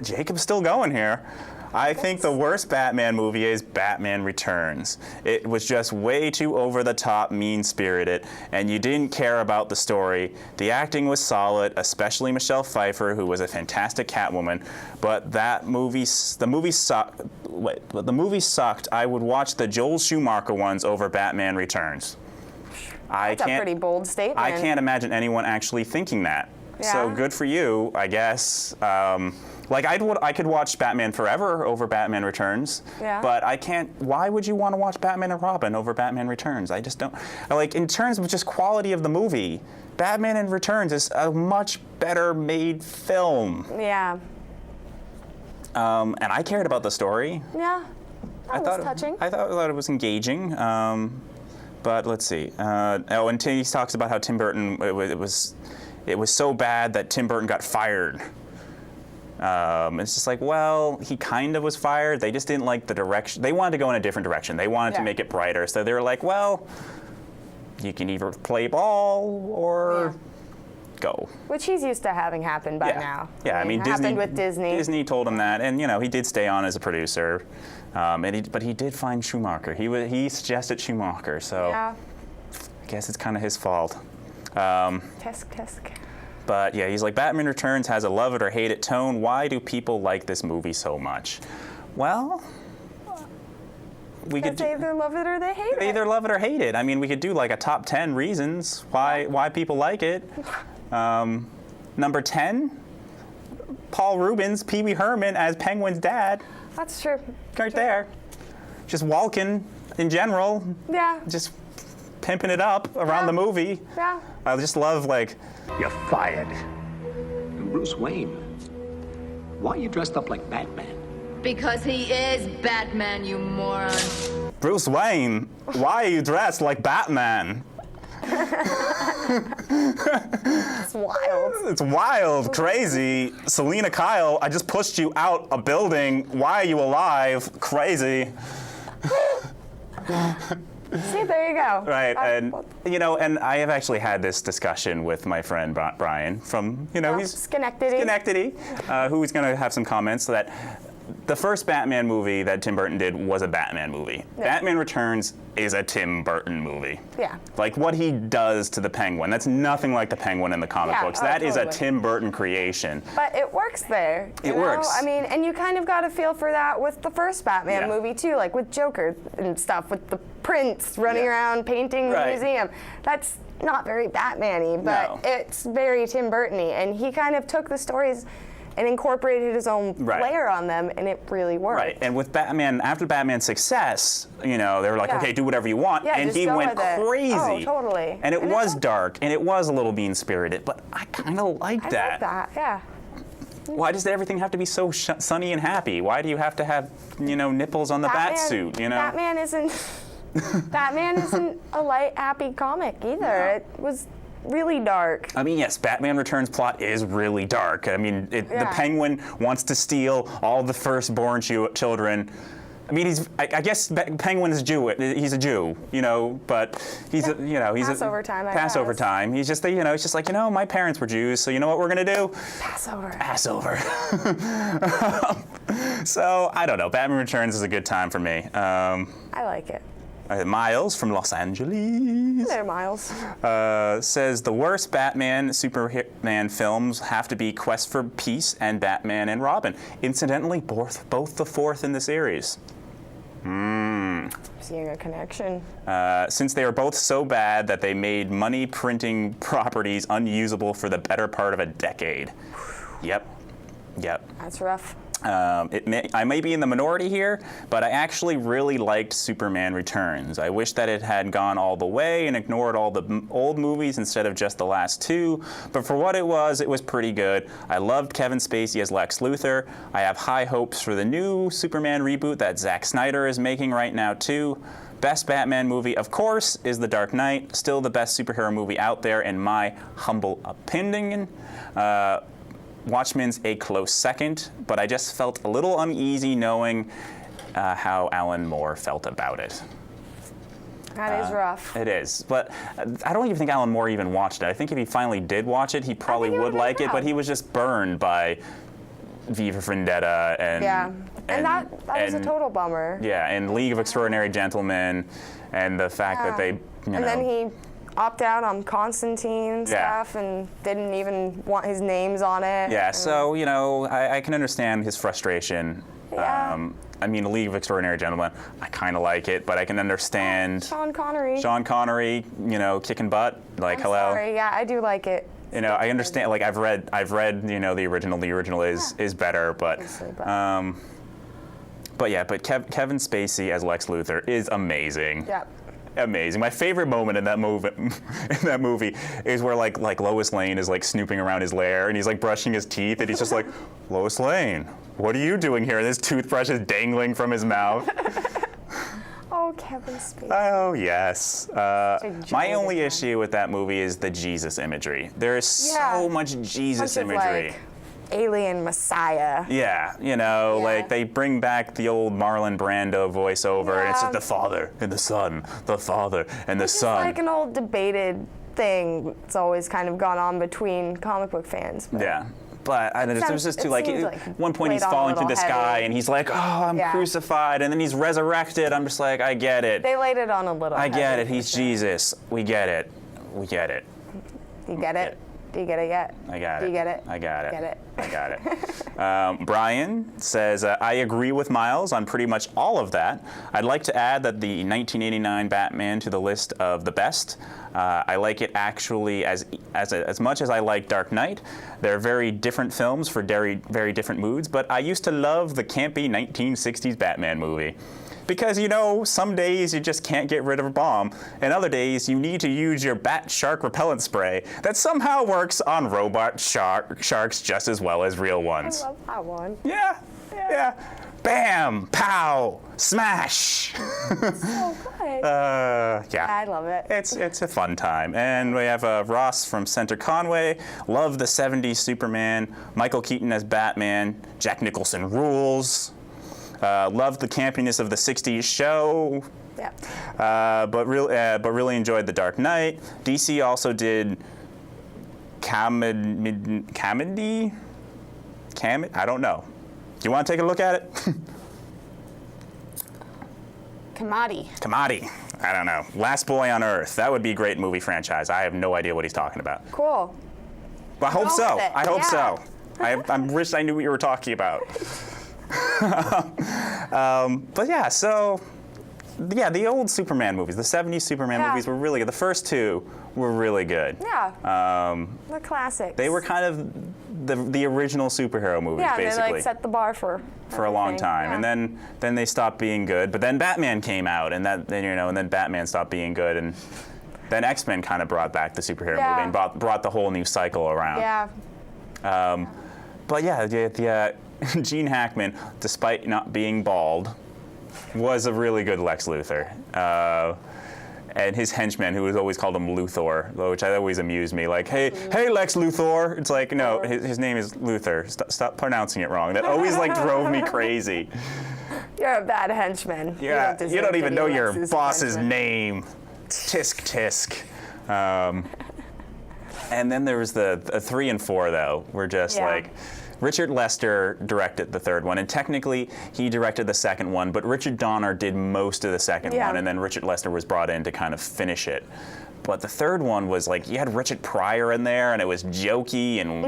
Jacob's still going here. I think the worst Batman movie is Batman Returns. It was just way too over-the-top, mean-spirited, and you didn't care about the story. The acting was solid, especially Michelle Pfeiffer, who was a fantastic Catwoman, but the movie sucked. The movie sucked. I would watch the Joel Schumacher ones over Batman Returns. That's a pretty bold statement. I can't imagine anyone actually thinking that. Yeah. So good for you, I guess. Like I could watch Batman Forever over Batman Returns, but I can't. Why would you want to watch Batman and Robin over Batman Returns? I just don't. Like in terms of just quality of the movie, Batman and Returns is a much better made film. Yeah. And I cared about the story. Yeah. That was touching. I thought it was engaging. But let's see. And he talks about how Tim Burton it was so bad that Tim Burton got fired. It's just like, well, he kind of was fired. They just didn't like the direction. They wanted to go in a different direction. They wanted to make it brighter. So they were like, well, you can either play ball or go. Which he's used to having happen by now. Yeah, I mean, Disney happened with Disney. Disney told him that, and he did stay on as a producer. But he did find Schumacher. He suggested Schumacher. So I guess it's kind of his fault. Tisk. But yeah, he's like, Batman Returns has a love it or hate it tone. Why do people like this movie so much? Well, we could either love it or they hate it. They either love it or hate it. I mean, we could do like a top 10 reasons why people like it. Number 10, Paul Rubens, Pee Wee Herman as Penguin's dad. That's true. Right there. Just Walken in general. Yeah. Just pimping it up around the movie. Yeah. I just love like. You're fired. Bruce Wayne, why are you dressed up like Batman? Because he is Batman, you moron. Bruce Wayne, why are you dressed like Batman? It's wild. It's wild, crazy. Selena Kyle, I just pushed you out a building. Why are you alive? Crazy. See, there you go. Right, and I have actually had this discussion with my friend Brian from, he's Schenectady, who's going to have some comments that the first Batman movie that Tim Burton did was a Batman movie. Yeah. Batman Returns is a Tim Burton movie. Yeah. Like what he does to the Penguin, that's nothing like the Penguin in the comic books. That is a Tim Burton creation. But it works there. It works. I mean, and you kind of got a feel for that with the first Batman movie too, like with Joker and stuff, with the prince running around painting the museum. That's not very Batman-y, but it's very Tim Burton-y. And he kind of took the stories and incorporated his own flair on them, and it really worked. Right, and with Batman, after Batman's success, they were like, okay, do whatever you want, and he went crazy. Oh, totally. And it was dark, and it was a little mean-spirited, but I kind of like that. I like that, yeah. Why does everything have to be so sunny and happy? Why do you have to have, nipples on the bat suit, Batman isn't a light, happy comic either. No. It was really dark. I mean, yes, Batman Returns plot is really dark. I mean, the Penguin wants to steal all the firstborn children. I mean, I guess Penguin is Jew. He's a Jew, but he's he's Passover time. Passover time. He's just it's just like, my parents were Jews, so you know what we're gonna do? Passover. So I don't know. Batman Returns is a good time for me. I like it. Miles from Los Angeles. There, Miles. Says the worst Batman, Superman films have to be Quest for Peace and Batman and Robin. Incidentally, both the fourth in the series. Seeing a connection. Since they are both so bad that they made money printing properties unusable for the better part of a decade. Yep. That's rough. I may be in the minority here, but I actually really liked Superman Returns. I wish that it had gone all the way and ignored all the old movies instead of just the last two, but for what it was pretty good. I loved Kevin Spacey as Lex Luthor. I have high hopes for the new Superman reboot that Zack Snyder is making right now too. Best Batman movie, of course, is The Dark Knight. Still the best superhero movie out there in my humble opinion. Watchmen's a close second, but I just felt a little uneasy knowing how Alan Moore felt about it. That is rough. It is, but I don't even think Alan Moore even watched it. I think if he finally did watch it, he probably would like it, but he was just burned by V for Vendetta and that was a total bummer. Yeah, and League of Extraordinary Gentlemen, and the fact that they, and then he opted out on Constantine stuff and didn't even want his names on it. Yeah, so I can understand his frustration. Yeah. I mean, League of Extraordinary Gentlemen, I kind of like it, but I can understand Sean Connery, kicking butt. Like, I'm hello. Sorry, yeah, I do like it. I understand. Like, I've read, the original. The original is better, but Kevin Spacey as Lex Luthor is amazing. Yep. Amazing. My favorite moment in that movie is where like Lois Lane is like snooping around his lair and he's like brushing his teeth and he's just like, Lois Lane, what are you doing here? And his toothbrush is dangling from his mouth. Oh, Kevin Spacey. Oh, yes. My only issue with that movie is the Jesus imagery. There is so much Jesus imagery. Like, alien messiah. Yeah, like they bring back the old Marlon Brando voiceover, and it's like the Father and the Son, the Father and the Son. It's like an old debated thing. It's always kind of gone on between comic book fans. Yeah. But I don't know, there's just too, like, at one point he's falling through the sky and he's like, oh, I'm crucified, and then he's resurrected. I'm just like, I get it. They laid it on a little I get it. He's Jesus. We get it. We get it. You get it? Do you get it yet? I got it. Do you get it? I got it. Get it? I got it. Brian says, I agree with Miles on pretty much all of that. I'd like to add that the 1989 Batman to the list of the best. I like it actually as much as I like Dark Knight. They're very different films for very, very different moods, but I used to love the campy 1960s Batman movie. Because, some days you just can't get rid of a bomb, and other days you need to use your bat shark repellent spray that somehow works on robot sharks just as well as real ones. I love that one. Yeah. Bam! Pow! Smash! So good. Yeah. I love it. It's a fun time. And we have Ross from Center Conway. Love the 70s Superman. Michael Keaton as Batman. Jack Nicholson rules. Love the campiness of the 60s show. Yeah. But really enjoyed The Dark Knight. DC also did comedy? I don't know. Do you want to take a look at it? Kamadi. I don't know. Last Boy on Earth. That would be a great movie franchise. I have no idea what he's talking about. Cool. But I hope so. I hope so. I wish I knew what you were talking about. But yeah, so the old Superman movies, the 70s Superman movies were really good. The first two were really good. Yeah. The classics. They were kind of the original superhero movies, basically. They like set the bar for a long time, and then they stopped being good. But then Batman came out, and then Batman stopped being good, and then X-Men kind of brought back the superhero movie and brought the whole new cycle around. Yeah. But yeah, Gene Hackman, despite not being bald, was a really good Lex Luthor. And his henchman, who was always called him Luthor, which always amused me. Like, hey, Lex Luthor. It's like, no, his name is Luthor. Stop pronouncing it wrong. That always drove me crazy. You're a bad henchman. Yeah, you don't even know your boss's name. Tisk tisk. And then there was the 3 and 4 though, were just like. Richard Lester directed the third one, and technically he directed the second one, but Richard Donner did most of the second one, and then Richard Lester was brought in to kind of finish it. But the third one was like, you had Richard Pryor in there, and it was jokey, and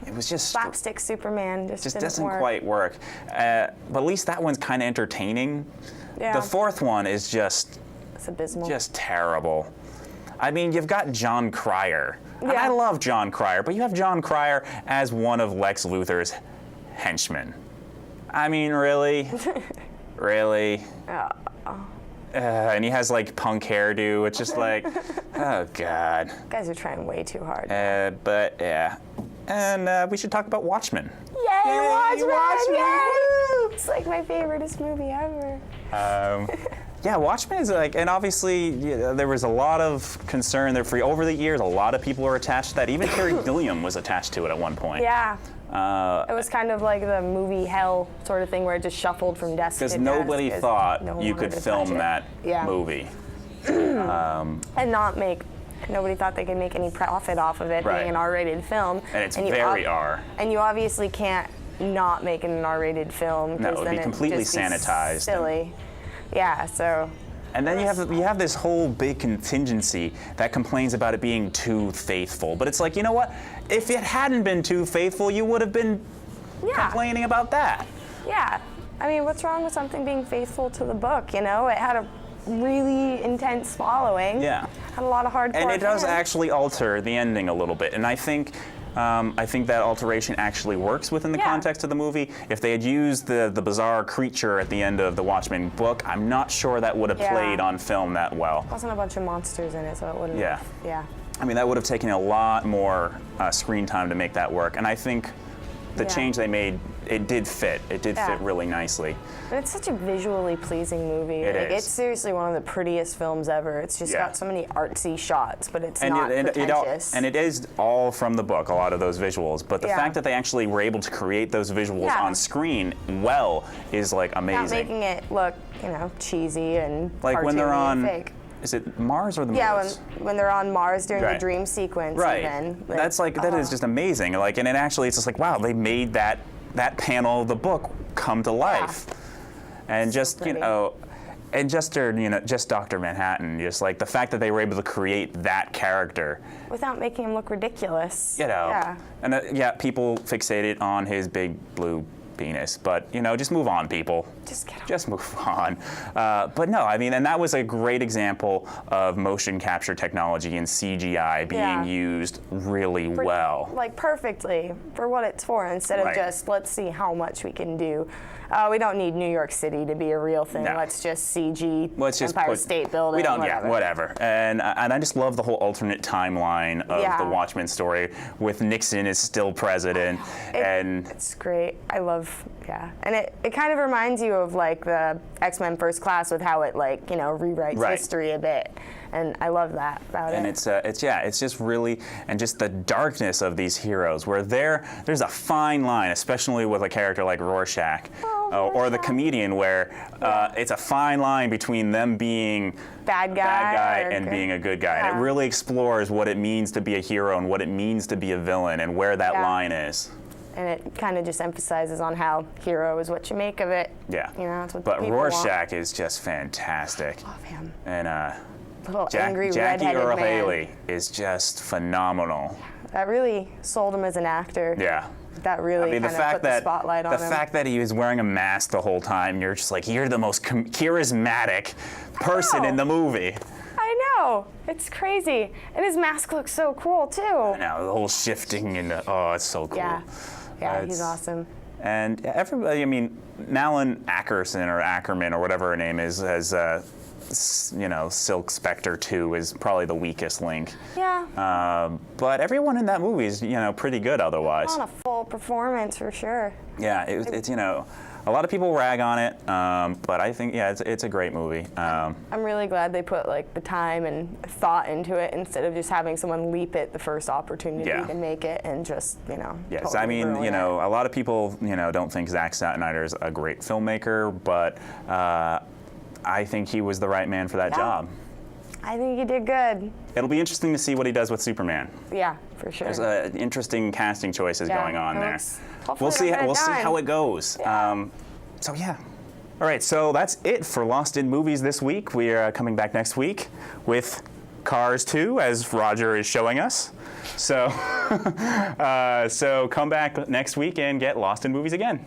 it was just slapstick Superman just doesn't quite work. But at least that one's kind of entertaining. Yeah. The fourth one is it's abysmal. Just terrible. I mean, you've got John Cryer. And I love John Cryer, but you have John Cryer as one of Lex Luthor's henchmen. I mean, really? Really? And he has like punk hairdo. It's just like, oh God. You guys are trying way too hard. But yeah. And we should talk about Watchmen. Yay, Watchmen! Yay! It's like my favoriteest movie ever. Yeah, Watchmen is like, and obviously there was a lot of concern there for over the years. A lot of people were attached to that. Even Terry Gilliam was attached to it at one point. Yeah. It was kind of like the movie hell sort of thing where it just shuffled from desk to desk. Because nobody thought you could film that movie. And nobody thought they could make any profit off of it being an R-rated film. And it's very R. And you obviously can't not making an R-rated film. No, it would then be completely just be sanitized. silly. Yeah, so. And then you have this whole big contingency that complains about it being too faithful. But it's like, you know what? If it hadn't been too faithful, you would have been complaining about that. Yeah. I mean, what's wrong with something being faithful to the book, you know? It had a really intense following. Yeah. Had a lot of hardcore And it does fans. actually alter the ending a little bit. And I think that alteration actually works within the context of the movie. If they had used the bizarre creature at the end of the Watchmen book, I'm not sure that would have played on film that well. Wasn't a bunch of monsters in it, so it wouldn't have. Yeah. I mean, that would have taken a lot more screen time to make that work. And I think the change they made, it did fit. It did fit really nicely. But it's such a visually pleasing movie. It is. It's seriously one of the prettiest films ever. It's just got so many artsy shots, but it's not pretentious. And it is all from the book, a lot of those visuals. But the fact that they actually were able to create those visuals on screen well is like amazing. Not making it look, you know, cheesy and like when they're cartoony on. and fake. Is it Mars or the Moon? Yeah, when they're on Mars during the dream sequence. Right. Even, That's like that is just amazing. Like, and it actually, it's just like, wow, they made that panel of the book come to life. And just just Dr. Manhattan, just like the fact that they were able to create that character without making him look ridiculous. You know. And people fixated on his big blue penis, but just move on, people. Just move on. But no, I mean, and that was a great example of motion capture technology and CGI being used really well. Like perfectly for what it's for, instead of just let's see how much we can do. We don't need New York City to be a real thing. No. Let's just CG Empire State Building. We don't, whatever. Whatever. And I just love the whole alternate timeline of the Watchmen story with Nixon is still president. It's great. I love, and it kind of reminds you of like the X-Men First Class with how it rewrites history a bit. And I love that about it. And it's just really, and just the darkness of these heroes, where there's a fine line, especially with a character like Rorschach, or the comedian, where it's a fine line between them being bad guy and being a good guy. And it really explores what it means to be a hero and what it means to be a villain and where that line is. And it kind of just emphasizes on how hero is what you make of it. Yeah. That's what but people Rorschach want. is just fantastic. Love him. And angry Jackie redheaded Earle man. Haley is just phenomenal. That really sold him as an actor. Yeah. That really kind of put the spotlight on him. The fact that he was wearing a mask the whole time, you're just like, you're the most charismatic person in the movie. I know. It's crazy. And his mask looks so cool, too. I know, the whole shifting and it's so cool. Yeah, he's awesome. And everybody, I mean, Malin Ackerson or Ackerman or whatever her name is, as Silk Spectre 2 is probably the weakest link. Yeah. But everyone in that movie is, pretty good otherwise. On a full performance for sure. Yeah, it's a lot of people rag on it, but I think, it's a great movie. I'm really glad they put the time and thought into it instead of just having someone leap at the first opportunity to make it and just, Yes, totally I mean, ruin it. a lot of people, don't think Zack Snyder is a great filmmaker, but I think he was the right man for that job. I think he did good. It'll be interesting to see what he does with Superman. Yeah, for sure. There's interesting casting choices going on there. We'll see how it goes. Yeah. All right, so that's it for Lost in Movies this week. We are coming back next week with Cars 2, as Roger is showing us. So, so come back next week and get Lost in Movies again.